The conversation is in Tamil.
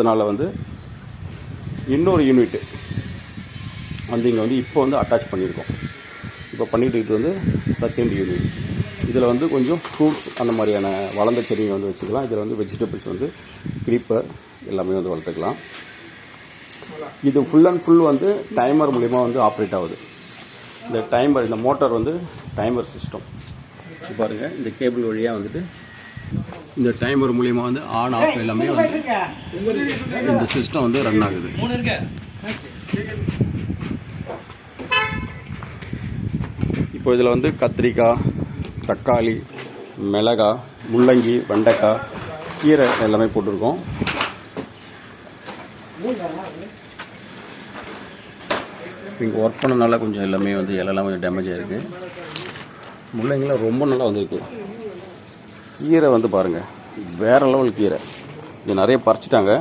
இருக்கிறதுனால வந்து இன்னொரு யூனிட் வந்து இங்கே வந்து இப்போ வந்து அட்டாச் பண்ணியிருக்கோம். இப்போ பண்ணிட்டு இது வந்து செகண்ட் யூனிட். இதில் வந்து கொஞ்சம் ஃப்ரூட்ஸ் அந்த மாதிரியான வளர்ந்த செடியை வந்து வச்சுக்கலாம். இதில் வந்து வெஜிடபிள்ஸ் வந்து க்ரீப்பர் எல்லாமே வந்து வளர்த்துக்கலாம். இது ஃபுல் அண்ட் ஃபுல் வந்து டைமர் மூலிமா வந்து ஆப்ரேட் ஆகுது. இந்த டைமர், இந்த மோட்டார் வந்து டைமர் சிஸ்டம். பாருங்கள், இந்த கேபிள் வழியாக வந்துட்டு இந்த டைமர் மூலிமா வந்து ஆன் ஆஃப் எல்லாமே வந்து இந்த சிஸ்டம் வந்து ரன் ஆகுது. இப்போ இதில் வந்து கத்திரிக்காய், தக்காளி, மிளகாய், முள்ளங்கி, வெண்டைக்காய், கீரை எல்லாமே போட்டிருக்கோம். இங்கே ஒர்க் பண்ணனால கொஞ்சம் எல்லாமே வந்து இலெல்லாம் கொஞ்சம் டேமேஜ் ஆகிருக்கு. முள்ளங்கிலாம் ரொம்ப நல்லா வந்திருக்கு. கீரை வந்து பாருங்கள், வேறு லெவல் கீரை. இது நிறைய பறிச்சிட்டாங்க.